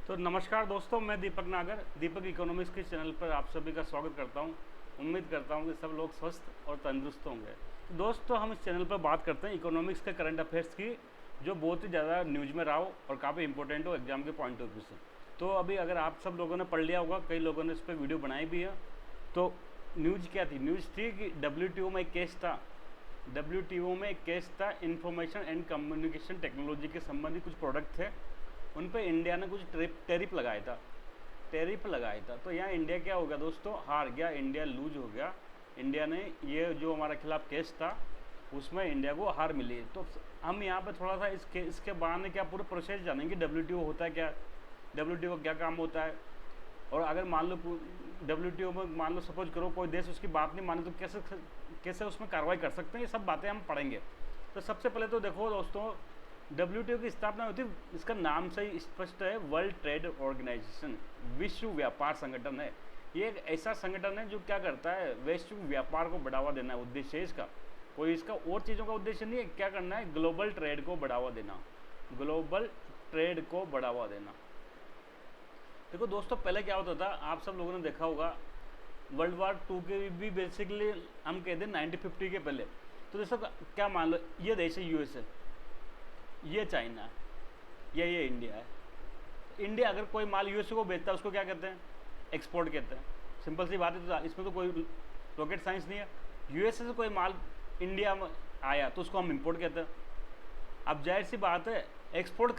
तो नमस्कार दोस्तों, मैं दीपक नागर दीपक इकोनॉमिक्स के चैनल पर आप सभी का स्वागत करता हूं। उम्मीद करता हूं कि सब लोग स्वस्थ और तंदुरुस्त होंगे। तो दोस्तों, हम इस चैनल पर बात करते हैं इकोनॉमिक्स के करंट अफेयर्स की, जो बहुत ही ज़्यादा न्यूज़ में रहा हो और काफ़ी इंपॉर्टेंट हो एग्जाम के पॉइंट ऑफ व्यू से। तो अभी अगर आप सब लोगों ने पढ़ लिया होगा, कई लोगों ने इस पर वीडियो बनाई भी है। तो न्यूज़ क्या थी? न्यूज़ थी कि WTO में एक केस था। WTO में एक केस था, इंफॉर्मेशन एंड कम्युनिकेशन टेक्नोलॉजी के संबंधित कुछ प्रोडक्ट थे, उन पे इंडिया ने कुछ टैरिफ लगाया था। तो यहाँ इंडिया क्या हो गया दोस्तों? हार गया, इंडिया लूज हो गया। इंडिया ने ये जो हमारे खिलाफ केस था उसमें इंडिया को हार मिली। तो हम यहाँ पे थोड़ा सा इसके बाद में क्या पूरे प्रोसेस जानेंगे। WTO होता है क्या, WTO का क्या काम होता है, और अगर मान लो WTO में मान लो सपोज करो कोई देश उसकी बात नहीं माने तो कैसे उसमें कार्रवाई कर सकते हैं, ये सब बातें हम पढ़ेंगे। तो सबसे पहले तो देखो दोस्तों, WTO की स्थापना हुई थी, इसका नाम से ही स्पष्ट है, वर्ल्ड ट्रेड ऑर्गेनाइजेशन, विश्व व्यापार संगठन है। ये एक ऐसा संगठन है जो क्या करता है, वैश्विक व्यापार को बढ़ावा देना है उद्देश्य है इसका। कोई इसका और चीज़ों का उद्देश्य नहीं है। क्या करना है? ग्लोबल ट्रेड को बढ़ावा देना, ग्लोबल ट्रेड को बढ़ावा देना। देखो दोस्तों, पहले क्या होता था, आप सब लोगों ने देखा होगा, वर्ल्ड वार 2 के भी बेसिकली हम कहते हैं 1950 के पहले। तो दोस्तों क्या मान लो, ये देश है USA, ये चाइना है, ये इंडिया है। इंडिया अगर कोई माल USA को बेचता है उसको क्या कहते हैं? एक्सपोर्ट कहते हैं। सिंपल सी बात है, तो इसमें तो कोई रॉकेट साइंस नहीं है। USA से कोई माल इंडिया में आया तो उसको हम इंपोर्ट कहते हैं। अब जाहिर सी बात है, एक्सपोर्ट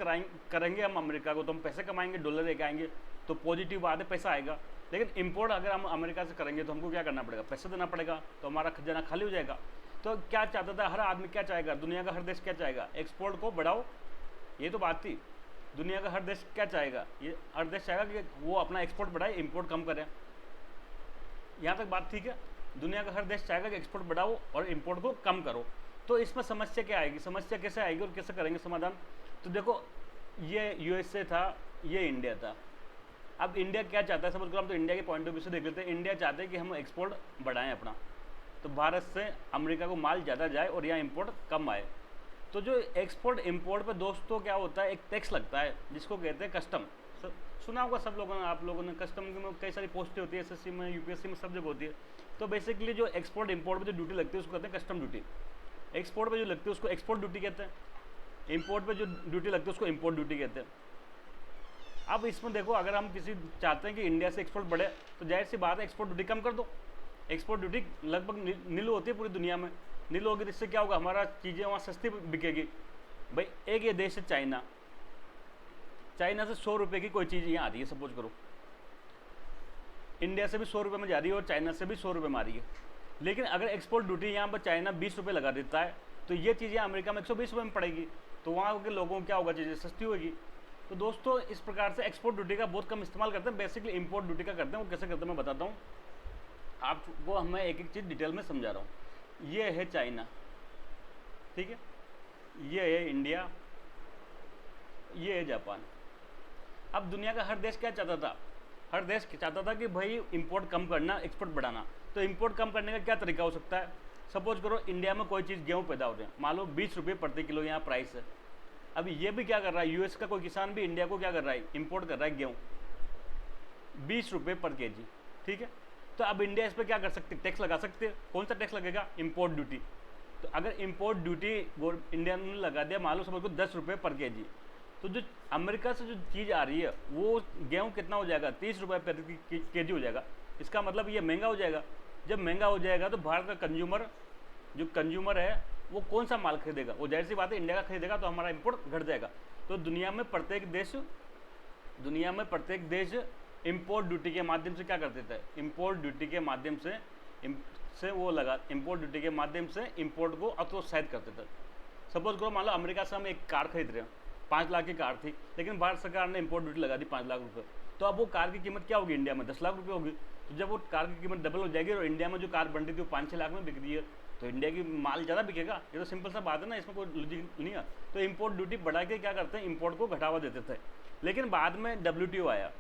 करेंगे हम अमेरिका को तो हम पैसे कमाएंगे, डॉलर लेके आएंगे, तो पॉजिटिव बात है, पैसा आएगा। लेकिन इंपोर्ट अगर हम अमेरिका से करेंगे तो हमको क्या करना पड़ेगा? पैसा देना पड़ेगा, तो हमारा खजाना खाली हो जाएगा। तो क्या चाहता था हर आदमी, क्या चाहेगा? दुनिया का हर देश क्या चाहेगा? एक्सपोर्ट को बढ़ाओ, ये तो बात थी। दुनिया का हर देश क्या चाहेगा? ये हर देश चाहेगा कि वो अपना एक्सपोर्ट बढ़ाए, इंपोर्ट कम करें। यहाँ तक बात ठीक है। दुनिया का हर देश चाहेगा कि एक्सपोर्ट बढ़ाओ और इंपोर्ट को कम करो। तो इसमें समस्या क्या आएगी? समस्या कैसे आएगी और कैसे करेंगे समाधान? तो देखो, ये USA था, ये इंडिया था। अब इंडिया क्या चाहता है, समझ करो, हम तो इंडिया के पॉइंट ऑफ व्यू से देख लेते हैं। इंडिया चाहते हैं कि हम एक्सपोर्ट बढ़ाएं अपना, तो भारत से अमेरिका को माल ज़्यादा जाए और यहाँ इंपोर्ट कम आए। तो जो एक्सपोर्ट इंपोर्ट पे दोस्तों क्या होता है, एक टैक्स लगता है जिसको कहते हैं कस्टम। सुना होगा सब लोगों ने, आप लोगों ने। कस्टम में कई सारी पोस्टें होती है, SSC में, UPSC में, सब जगह होती है। तो बेसिकली जो एक्सपोर्ट इंपोर्ट पर जो ड्यूटी लगती है उसको कहते हैं कस्टम ड्यूटी। एक्सपोर्ट पर जो लगती है उसको एक्सपोर्ट ड्यूटी कहते हैं, इंपोर्ट पर जो ड्यूटी लगती है उसको इंपोर्ट ड्यूटी कहते हैं। अब इसमें देखो, अगर हम किसी चाहते हैं कि इंडिया से एक्सपोर्ट बढ़े तो जाहिर सी बात है एक्सपोर्ट ड्यूटी कम कर दो। एक्सपोर्ट ड्यूटी लगभग नील होती है पूरी दुनिया में। नील होगी तो इससे क्या होगा? हमारा चीज़ें वहाँ सस्ती बिकेगी। भाई एक ये देश है चाइना, चाइना से 100 रुपये की कोई चीज़ यहाँ आ रही है, सपोज करो। इंडिया से भी 100 रुपये में जा रही है और चाइना से भी 100 रुपये में आ रही है। लेकिन अगर एक्सपोर्ट ड्यूटी यहाँ पर चाइना 20 रुपये लगा देता है तो ये चीज़ें अमेरिका में 120 रुपये में पड़ेगी। तो वहाँ के लोगों को क्या होगा? चीज़ें सस्ती होगी। तो दोस्तों, इस प्रकार से एक्सपोर्ट ड्यूटी का बहुत कम इस्तेमाल करते हैं, बेसिकली इंपोर्ट ड्यूटी का करते हैं। वो कैसे करते हैं मैं बताता हूँ आपको। मैं एक एक चीज़ डिटेल में समझा रहा हूँ। ये है चाइना, ठीक है, ये है इंडिया, ये है जापान। अब दुनिया का हर देश क्या चाहता था? हर देश चाहता था कि भाई इंपोर्ट कम करना, एक्सपोर्ट बढ़ाना। तो इंपोर्ट कम करने का क्या तरीका हो सकता है? सपोज करो इंडिया में कोई चीज़, गेहूँ पैदा हो रहे हैं, मान लो 20 रुपये प्रति किलो यहाँ प्राइस है। अब ये भी क्या कर रहा है, US का कोई किसान भी इंडिया को क्या कर रहा है? इंपोर्ट कर रहा है गेहूँ 20 रुपये पर kg, ठीक है। तो अब इंडिया इस पर क्या कर सकते? टैक्स लगा सकते हैं। कौन सा टैक्स लगेगा? Import duty. तो अगर इंपोर्ट ड्यूटी इंडिया ने लगा दिया, मान लो समझ को 10 रुपये पर kg, तो जो अमेरिका से जो चीज़ आ रही है वो गेहूँ कितना हो जाएगा? 30 रुपये पर kg हो जाएगा। इसका मतलब ये महंगा हो जाएगा। जब महंगा हो जाएगा तो भारत का कंज्यूमर है वो कौन सा माल खरीदेगा? वो जाहिर सी बात है इंडिया का खरीदेगा, तो हमारा इंपोर्ट घट जाएगा। तो दुनिया में प्रत्येक देश इंपोर्ट ड्यूटी के माध्यम से क्या करते थे? इंपोर्ट ड्यूटी के माध्यम से इंपोर्ट ड्यूटी के माध्यम से इंपोर्ट को हतोत्साहित करते थे। सपोज करो, मान लो अमेरिका से हम एक कार खरीद रहे हैं, 5 लाख की कार थी, लेकिन भारत सरकार ने इंपोर्ट ड्यूटी लगा दी 5 लाख रुपये। तो अब वो कार की कीमत क्या होगी? इंडिया में 10 लाख रुपये होगी। तो जब वो कार की कीमत डबल हो जाएगी और इंडिया में जो कार बन रही थी वो 5-6 लाख में बिक रही है, तो इंडिया की माल ज़्यादा बिकेगा। ये तो सिंपल सा बात है ना, इसमें कोई लॉजिक नहीं है। तो इंपोर्ट ड्यूटी बढ़ा के क्या करते हैं? इंपोर्ट को घटावा देते थे। लेकिन बाद में WTO आया,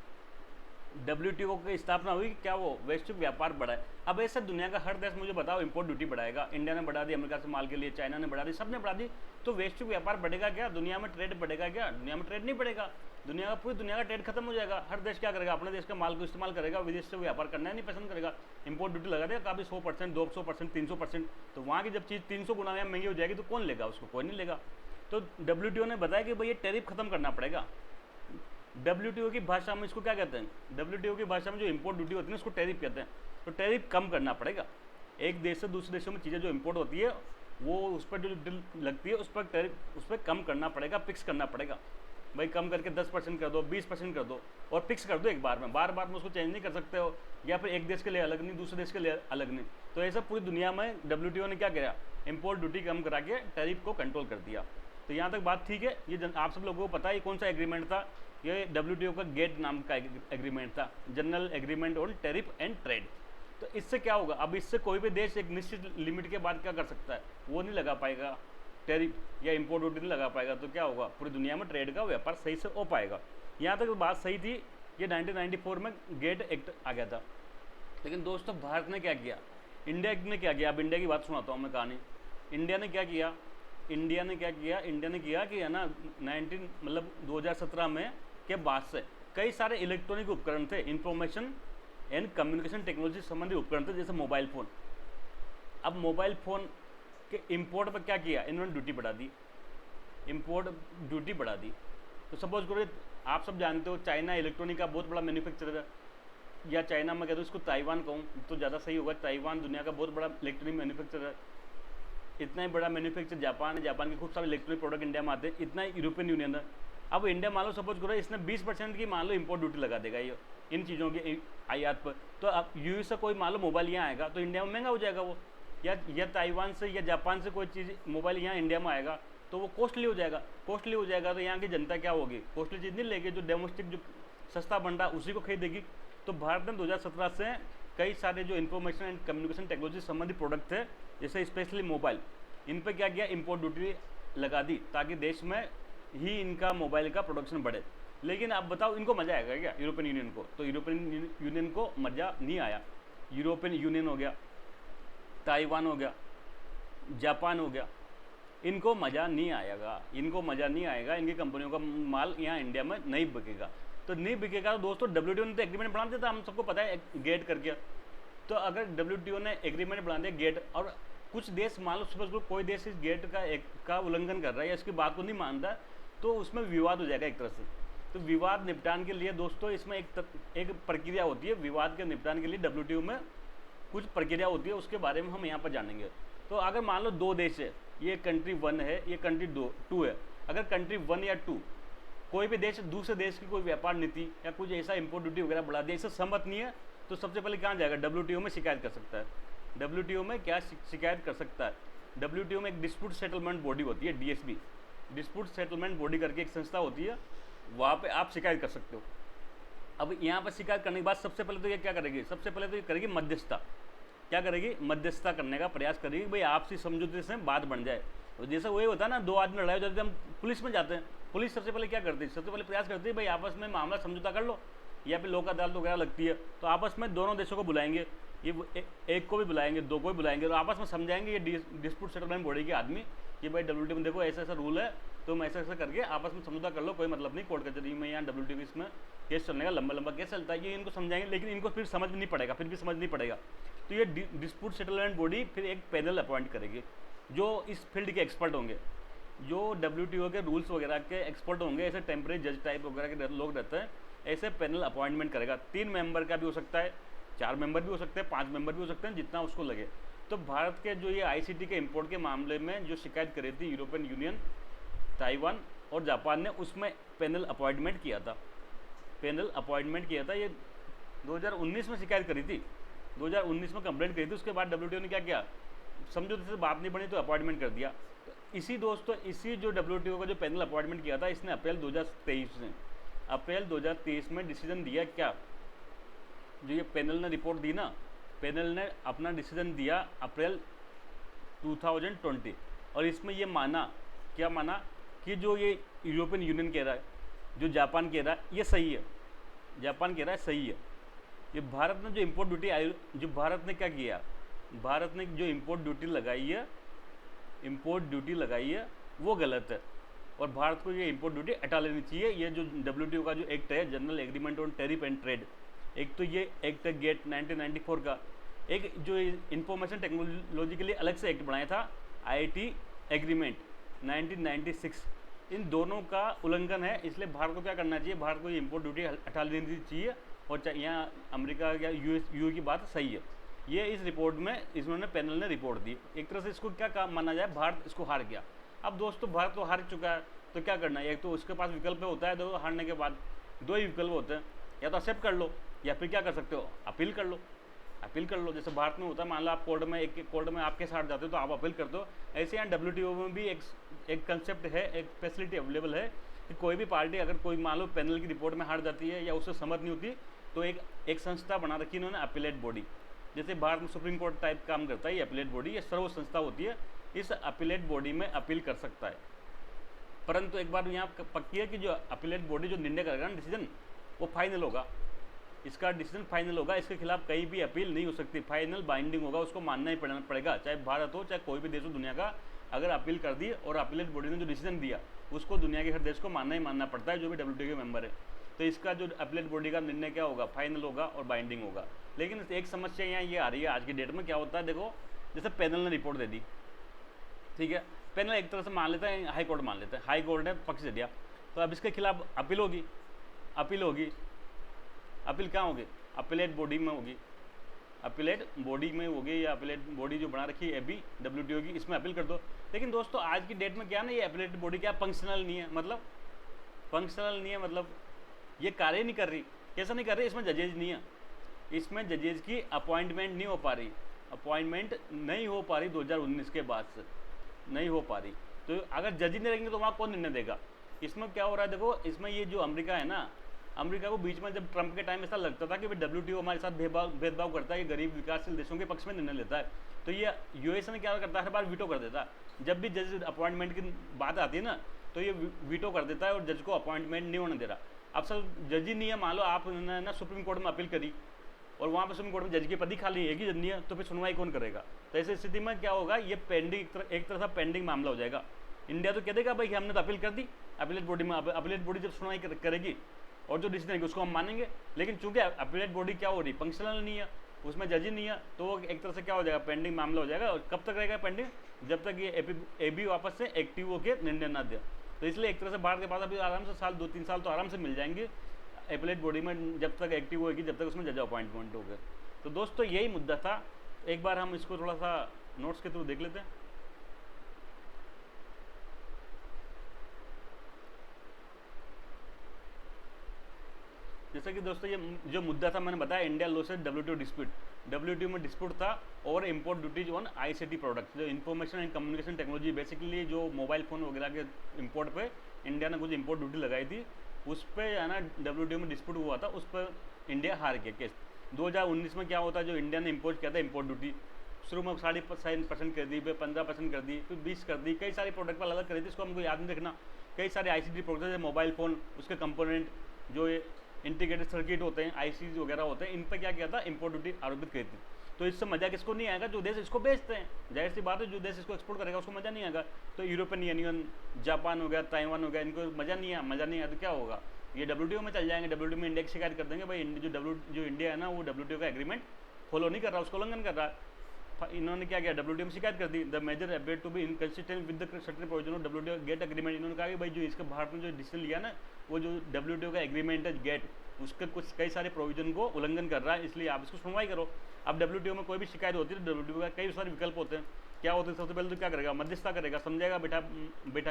WTO की स्थापना हुई, क्या वो वैश्विक व्यापार बढ़ाए। अब ऐसे दुनिया का हर देश मुझे बताओ इंपोर्ट ड्यूटी बढ़ाएगा। इंडिया ने बढ़ा दी अमेरिका से माल के लिए, चाइना ने बढ़ा दी, सब ने बढ़ा दी। तो वैश्विक व्यापार बढ़ेगा क्या? दुनिया में ट्रेड बढ़ेगा क्या? दुनिया में ट्रेड नहीं बढ़ेगा। दुनिया का, पूरी दुनिया का ट्रेड खत्म हो जाएगा। हर देश क्या करेगा, अपने देश का माल को इस्तेमाल करेगा, विदेश से व्यापार करना नहीं पसंद करेगा, इंपोर्ट ड्यूटी लगा देगा काफ़ी 100%, 200%, 300%। तो वहाँ की जब चीज़ 300 गुना में महंगी हो जाएगी तो कौन लेगा उसको, कोई नहीं लेगा। तो WTO ने बताया कि भाई ये टैरिफ खत्म करना पड़ेगा। WTO की भाषा में इसको क्या कहते हैं, WTO की भाषा में जो इंपोर्ट ड्यूटी होती है उसको टैरिफ कहते हैं। तो टैरिफ कम करना पड़ेगा। एक देश से दूसरे देशों में चीज़ें जो इंपोर्ट होती है वो उस पर जो लगती है उस पर टैरिफ, उस पर कम करना पड़ेगा, फिक्स करना पड़ेगा। भाई कम करके 10% कर दो, 20% कर दो, और फिक्स कर दो एक बार में, बार बार में उसको चेंज नहीं कर सकते हो, या फिर एक देश के लिए अलग नहीं, दूसरे देश के लिए अलग नहीं। तो ऐसा पूरी दुनिया में WTO ने क्या किया, इंपोर्ट ड्यूटी कम करा के टैरिफ को कंट्रोल कर दिया। तो यहाँ तक बात ठीक है। ये आप सब लोगों को पता है ये कौन सा एग्रीमेंट था, ये WTO का गेट नाम का एग्रीमेंट था, general agreement on tariff and trade. तो इससे क्या होगा, अब इससे कोई भी देश एक निश्चित लिमिट के बाद क्या कर सकता है, वो नहीं लगा पाएगा टैरिफ या इंपोर्ट ड्यूटी नहीं लगा पाएगा। तो क्या होगा, पूरी दुनिया में ट्रेड का व्यापार सही से हो पाएगा। यहाँ तक बात सही थी। ये 1994 में गेट एक्ट आ गया था। लेकिन दोस्तों भारत ने क्या किया, इंडिया ने क्या किया, अब इंडिया की बात सुनाता हूँ मैं कहानी। इंडिया ने क्या किया, इंडिया ने किया कि है ना 2017 में के बाद से कई सारे इलेक्ट्रॉनिक उपकरण थे, इंफॉर्मेशन एंड कम्युनिकेशन टेक्नोलॉजी संबंधी उपकरण थे, जैसे मोबाइल फ़ोन। अब मोबाइल फ़ोन के इंपोर्ट पर क्या किया, इन्होंने ड्यूटी बढ़ा दी, इंपोर्ट ड्यूटी बढ़ा दी। तो सपोज करो आप सब जानते हो चाइना इलेक्ट्रॉनिक का बहुत बड़ा मैन्युफैक्चरर है, या चाइना में कह दो, इसको ताइवान कहूँ तो ज़्यादा सही होगा। ताइवान दुनिया का बहुत बड़ा इलेक्ट्रॉनिक मैन्युफैक्चरर है। इतना ही बड़ा मैन्युफैक्चर जापान है, जापान के खूब सारे इलेक्ट्रॉनिक प्रोडक्ट इंडिया में आते हैं। इतना ही यूरोपियन यूनियन है। अब इंडिया मान लो सपोज करो इसने 20% की मान लो इंपोर्ट ड्यूटी लगा देगा ये इन चीज़ों की आयात पर। तो अब यूएस से कोई मान लो मोबाइल यहाँ आएगा तो इंडिया में महंगा हो जाएगा वो, या ताइवान से या जापान से कोई चीज़ मोबाइल यहाँ इंडिया में आएगा तो वो कॉस्टली हो जाएगा। कॉस्टली हो जाएगा तो यहाँ की जनता क्या होगी, कॉस्टली चीज़ नहीं लेगी, जो डोमेस्टिक जो सस्ता बन रहा उसी को खरीदेगी। तो भारत ने 2017 से कई सारे जो इन्फॉर्मेशन एंड कम्युनिकेशन टेक्नोलॉजी संबंधी प्रोडक्ट थे, जैसे स्पेशली मोबाइल, इन पर क्या किया, इंपोर्ट ड्यूटी लगा दी ताकि देश में ही इनका मोबाइल का प्रोडक्शन बढ़े। लेकिन आप बताओ इनको मज़ा आएगा क्या, यूरोपियन यूनियन को? तो यूरोपियन यूनियन को मज़ा नहीं आया। यूरोपियन यूनियन हो गया, ताइवान हो गया, जापान हो गया, इनको मज़ा नहीं आएगा, इनको मज़ा नहीं आएगा। इनकी कंपनियों का माल यहाँ इंडिया में नहीं बिकेगा। तो नहीं बिकेगा तो दोस्तों WTO ने तो एग्रीमेंट बना दिया था, हम सबको पता है, गेट करके। तो अगर WTO ने एग्रीमेंट बना दिया गेट, और कुछ देश मान लो सपोज कोई देश इस गेट का उल्लंघन कर रहा है या इसकी बात को नहीं मानता, तो उसमें विवाद हो जाएगा एक तरह से। तो विवाद निपटान के लिए दोस्तों इसमें एक प्रक्रिया होती है, विवाद के निपटान के लिए WTO में कुछ प्रक्रिया होती है, उसके बारे में हम यहाँ पर जानेंगे। तो अगर मान लो दो देश है, ये कंट्री 1 है, ये कंट्री 2 है। अगर कंट्री 1 या 2 कोई भी देश दूसरे देश की कोई व्यापार नीति या कुछ ऐसा इंपोर्ट ड्यूटी वगैरह बढ़ा दिया, इससे सहमत नहीं है, तो सबसे पहले कहाँ जाएगा, WTO में शिकायत कर सकता है। WTO में क्या शिकायत कर सकता है, WTO में एक डिस्प्यूट सेटलमेंट बॉडी होती है, DSB, डिस्प्यूट सेटलमेंट बॉडी करके एक संस्था होती है, वहाँ पे आप शिकायत कर सकते हो। अब यहाँ पर शिकायत करने के बाद सबसे पहले तो ये क्या करेगी, सबसे पहले तो ये करेगी मध्यस्थता। क्या करेगी, मध्यस्थता करने का प्रयास करेगी, भाई आपसी समझौते से बात बन जाए। तो जैसे वही होता है ना, दो आदमी लड़ाई हो जाती है, हम पुलिस में जाते हैं, पुलिस सबसे पहले क्या करती है, सबसे पहले प्रयास करती है भाई आपस में मामला समझौता कर लो, या फिर लोक अदालत वगैरह लगती है तो आपस में दोनों देशों को बुलाएंगे, ये एक को भी बुलाएंगे, दो को भी बुलाएंगे, तो आपस में समझाएंगे ये डिस्प्यूट सेटलमेंट बॉडी के आदमी कि भाई WTO में देखो ऐसा ऐसा रूल है, तुम ऐसा ऐसा करके आपस में समझौता कर लो, कोई मतलब नहीं, कोर्ट कचहरी में या WTO इसमें केस चलने का लंबा लंबा केस चलता है, ये इनको समझाएंगे। लेकिन इनको फिर समझ नहीं पड़ेगा, फिर भी समझ नहीं पड़ेगा। तो ये डिस्प्यूट सेटलमेंट बॉडी फिर एक पैनल अपॉइंट करेगी जो इस फील्ड के एक्सपर्ट होंगे, जो WTO के रूल्स वगैरह के एक्सपर्ट होंगे, ऐसे टेम्परेरी जज टाइप वगैरह के लोग रहते हैं, ऐसे पैनल अपॉइंटमेंट करेगा। 3 मेंबर का भी हो सकता है, 4 मेंबर भी हो सकते हैं, 5 मेंबर भी हो सकते हैं, जितना उसको लगे। तो भारत के जो ये ICT के इंपोर्ट के मामले में जो शिकायत करी थी यूरोपियन यूनियन, ताइवान और जापान ने, उसमें पैनल अपॉइंटमेंट किया था, पैनल अपॉइंटमेंट किया था। ये 2019 में शिकायत करी थी, 2019 में कंप्लेंट करी थी। उसके बाद WTO ने क्या किया, समझौते से बात नहीं बनी तो अपॉइंटमेंट कर दिया। तो इसी दोस्तों, इसी जो WTO का जो पैनल अपॉइंटमेंट किया था, इसने अप्रैल 2023 में डिसीजन दिया। क्या जो ये पैनल ने रिपोर्ट दी ना, पैनल ने अपना डिसीजन दिया अप्रैल 2020, और इसमें ये माना, क्या माना कि जो ये यूरोपियन यूनियन कह रहा है, जो जापान कह रहा है, ये सही है, जापान कह रहा है सही है। ये भारत ने जो इम्पोर्ट ड्यूटी जो भारत ने क्या किया, भारत ने जो इम्पोर्ट ड्यूटी लगाई है, इम्पोर्ट ड्यूटी लगाई है वो गलत है, और भारत को ये इंपोर्ट ड्यूटी हटा लेनी चाहिए। ये जो WTO का जो एक्ट है, general agreement on tariff and trade, एक तो ये एक्ट है गेट 1994 का, एक जो इंफॉर्मेशन टेक्नोलॉजी के लिए अलग से एक्ट बनाया था IIT एग्रीमेंट 1996, इन दोनों का उल्लंघन है। इसलिए भारत को क्या करना चाहिए, भारत को ये इंपोर्ट ड्यूटी हटा लेनी चाहिए। और यहाँ अमेरिका या यूए की बात सही है। ये इस रिपोर्ट में इन्होंने पैनल ने रिपोर्ट दी। एक तरह से इसको क्या काम माना जाए, भारत इसको हार गया। अब दोस्तों भारत तो हार चुका है, तो क्या करना है, एक तो उसके पास विकल्प होता है, दो हारने के बाद दो ही विकल्प होते हैं, या तो एक्सेप्ट कर लो या फिर क्या कर सकते हो, अपील कर लो। अपील कर लो, जैसे भारत में होता है, मान लो आप कोर्ट में कोर्ट में आपके साथ जाते हो तो आप अपील कर दो। ऐसे यहाँ WTO में भी एक कंसेप्ट है, एक फैसिलिटी अवेलेबल है कि कोई भी पार्टी अगर कोई मान लो पैनल की रिपोर्ट में हार जाती है या उससे सहमत नहीं होती, तो एक संस्था बना रखी इन्होंने, अपीलेट बॉडी। जैसे भारत में सुप्रीम कोर्ट टाइप काम करता है, ये अपीलेट बॉडी, ये सर्व संस्था होती है। इस अपीलेट बॉडी में अपील कर सकता है। परंतु एक बार यहाँ पक्की है कि जो अपीलेट बॉडी जो निर्णय करेगा ना, डिसीजन, वो फाइनल होगा। इसका डिसीजन फाइनल होगा, इसके खिलाफ कहीं भी अपील नहीं हो सकती, फाइनल बाइंडिंग होगा, उसको मानना ही पड़ेगा, चाहे भारत हो चाहे कोई भी देश हो दुनिया का। अगर अपील कर दी और अपीलेट बॉडी ने जो डिसीजन दिया, उसको दुनिया के हर देश को मानना ही मानना पड़ता है, जो भी WTO के मेंबर है। तो इसका जो अपीलेट बॉडी का निर्णय क्या होगा, फाइनल होगा और बाइंडिंग होगा। लेकिन एक समस्या यहाँ ये आ रही है आज की डेट में, क्या होता है देखो, जैसे पैनल ने रिपोर्ट दे दी, ठीक है, पैनल एक तरह से मान लेता है, हाई कोर्ट मान लेता है, हाई कोर्ट ने पक्ष दे दिया, तो अब इसके खिलाफ अपील होगी। अपील कहाँ होगी, अपीलेट बॉडी में होगी, अपीलेट बॉडी में होगी, या अपीलेट बॉडी जो बना रखी है WTO की, इसमें अपील कर दो। लेकिन दोस्तों आज की डेट में क्या ना, ये अपीलेट बॉडी क्या फंक्शनल नहीं है, मतलब ये कार्य नहीं कर रही। कैसा नहीं कर रही, इसमें जजेज नहीं है, इसमें जजेज की अपॉइंटमेंट नहीं हो पा रही, 2019 के बाद से नहीं हो पा रही। तो अगर जज ही नहीं रहेंगे तो वहाँ कौन निर्णय देगा। इसमें क्या हो रहा है देखो, इसमें ये जो अमेरिका है ना, अमेरिका को बीच में जब ट्रंप के टाइम ऐसा लगता था कि WTO हमारे साथ भेदभाव करता है, कि गरीब विकासशील देशों के पक्ष में निर्णय लेता है, तो ये US ने क्या करता है, हर बार वीटो कर देता है। जब भी जज अपॉइंटमेंट की बात आती है ना, तो ये वीटो कर देता है और जज को अपॉइंटमेंट नहीं होने दे रहा। अब सब जज ही नहीं है, मान लो आपने ना सुप्रीम कोर्ट में अपील करी और वहाँ पर सुप्रीम कोर्ट में जज की पद ही खाली है, एक ही जज नहीं है, तो फिर सुनवाई कौन करेगा। तो ऐसी स्थिति में क्या होगा, ये पेंडिंग, एक तरह से पेंडिंग मामला हो जाएगा। इंडिया तो कह देगा भाई कि हमने तो अपील कर दी, अपीलेट बॉडी में, अपीलेट बॉडी जब सुनवाई करेगी और जो डिसीजन है उसको हम मानेंगे। लेकिन चूंकि अपीलेट बॉडी क्या हो रही, फंक्शनल नहीं है, उसमें जज ही नहीं है, तो वो एक तरह से क्या हो जाएगा, पेंडिंग मामला हो जाएगा। और कब तक रहेगा पेंडिंग, जब तक ये AB वापस से एक्टिव होकर निर्णय ना दे। तो इसलिए एक तरह से भारत के पास अभी आराम से साल 2-3 साल तो आराम से मिल जाएंगे अपीलेट बॉडी में, जब तक एक्टिव होगी, जब तक उसमें जज अपॉइंटमेंट हो गए। तो दोस्तों यही मुद्दा था, एक बार हम इसको थोड़ा सा नोट्स के थ्रू देख लेते हैं। जैसा कि दोस्तों ये जो मुद्दा था मैंने बताया, इंडिया लॉ से WTO डिस्प्यूट, WTO में डिस्प्यूट था over import duties on ICT products, जो information and communication technology, basically जो मोबाइल फ़ोन वगैरह के इंपोर्ट पे इंडिया ने कुछ इंपोर्ट ड्यूटी लगाई थी, उस पर है ना WTO में डिस्प्यूट हुआ था, उस पर इंडिया हार गया केस। 2019 में क्या होता है, जो इंडिया ने इम्पोज किया था इंपोर्ट ड्यूटी, शुरू में 7.5% कर दी, फिर 15% कर दी, फिर 20 कर दी, कई सारे प्रोडक्ट पर अलग कर दी थी, इसको हमको याद नहीं रखना। कई सारे ICT प्रोडक्ट जैसे मोबाइल फ़ोन, उसके कंपोनेंट, जो इंटीग्रेटेड सर्किट होते हैं, ICs वगैरह होते हैं, इन पर क्या किया था, इंपोर्ट ड्यूटी आरोपित करी थी। तो इससे मजा किसको नहीं आएगा, जो देश इसको बेचते हैं, जाहिर सी बात है, जो देश इसको एक्सपोर्ट करेगा उसको मजा नहीं आएगा। तो यूरोपियन यूनियन, जापान हो गया, ताइवान हो गया, इनको मजा नहीं आया तो क्या होगा, ये WTO में चल जाएंगे, WTO में इंडिया की शिकायत कर देंगे, भाई जो इंडिया है ना वो WTO का एग्रीमेंट फॉलो नहीं कर रहा, उसको उल्लंघन कर रहा है। इन्होंने क्या किया, WTO में शिकायत कर दी, the major appear to be inconsistent with the certain provision of WTO GATT agreement. इन्होंने कहा कि भाई जो इसके भारत में जो डिसीजन लिया ना, वो जो WTO का एग्रीमेंट है गेट, उसके कुछ कई सारे प्रोविजन को उल्लंघन कर रहा है, इसलिए आप इसको सुनवाई करो। अब WTO में कोई भी शिकायत होती है तो WTO का कई सारे विकल्प होते हैं। क्या होते हैं, सबसे पहले तो क्या करेगा, मध्यस्थता करेगा, समझाएगा, बैठा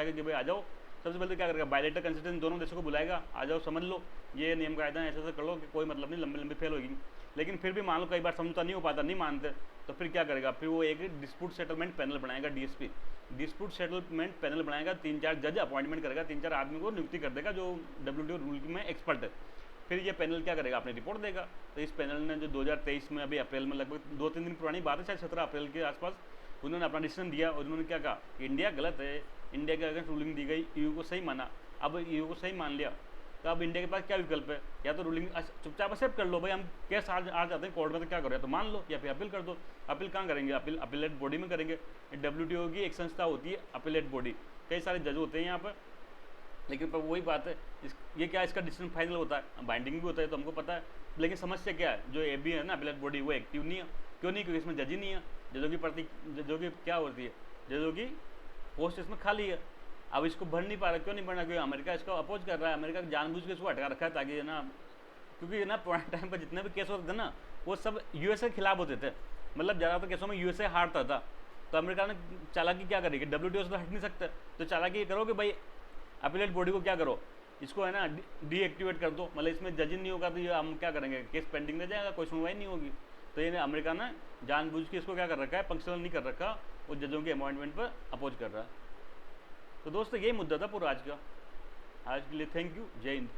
के भाई आ जाओ। सबसे पहले तो क्या करेगा, बायलेटरल कंसिस्टेंस दोनों देशों को बुलाएगा, आ जाओ समझ लो, ये नियम कायदा ऐसे ऐसे कर लो कि कोई मतलब नहीं, लंबी फेल होगी। लेकिन फिर भी मान लो कई बार समझौता नहीं हो पाता, नहीं मानते, तो फिर क्या करेगा, फिर वो एक डिस्प्यूट सेटलमेंट पैनल बनाएगा, DSP, डिस्प्यूट सेटलमेंट पैनल बनाएगा, 3-4 जज अपॉइंटमेंट करेगा, 3-4 आदमी को नियुक्ति कर देगा जो WTO रूल में एक्सपर्ट है। फिर ये पैनल क्या करेगा, अपनी रिपोर्ट देगा। तो इस पैनल ने जो 2023 में, अभी अप्रैल में, लगभग 2-3 दिन पुरानी बात है, शायद 17 अप्रैल के आसपास, उन्होंने अपना डिसीजन दिया और उन्होंने क्या कहा, इंडिया गलत है, इंडिया के अगेंस्ट रूलिंग दी गई, EU को सही माना। अब EU को सही मान लिया तो अब इंडिया के पास क्या विकल्प है, या तो रूलिंग चुपचाप एक्सेप्ट कर लो, भाई हम केस आ जाते हैं कोर्ट में, तो क्या करो, या तो मान लो या फिर अपील कर दो। अपील कहाँ करेंगे, अपीलेट बॉडी में करेंगे। WTO की एक संस्था होती है अपीलेट बॉडी, कई सारे जज होते हैं यहाँ पर, लेकिन पर वही बात है, ये क्या इसका डिसीजन फाइनल होता है, बाइंडिंग भी होता है तो हमको पता है, लेकिन समस्या क्या है, जो AB है ना अपीलेट बॉडी, वो एक्टिव नहीं है। क्यों नहीं? क्योंकि इसमें जज ही नहीं है। जजों की क्या होती है, जजों की पोस्ट इसमें खाली है। अब इसको भर नहीं पा रहा, क्यों नहीं भरना? क्योंकि अमेरिका इसको अपोज कर रहा है, अमेरिका जानबूझ के इसको हटा रखा है ताकि ना, क्योंकि ना पुराने टाइम पर जितने भी केस होते थे ना वो सब यूएसए के खिलाफ होते थे, मतलब ज़्यादातर केसों में यूएसए हारता था। तो अमेरिका ने चालाकी क्या करी कि WTO से तो हट नहीं सकते, तो चालाकी करो कि भाई अपीलेट बॉडी को क्या करो, इसको है ना डीएक्टिवेट कर दो, मतलब इसमें जज नहीं होगा तो ये हम क्या करेंगे, केस पेंडिंग रह जाएगा, कोई सुनवाई नहीं होगी। तो ये अमेरिका ने जानबूझ के इसको क्या कर रखा है, फंक्शनल नहीं कर रखा, वो जजों के अपॉइंटमेंट पर अपोज कर रहा है। तो दोस्तों यही मुद्दा था पूरा आज का। आज के लिए थैंक यू, जय हिंद।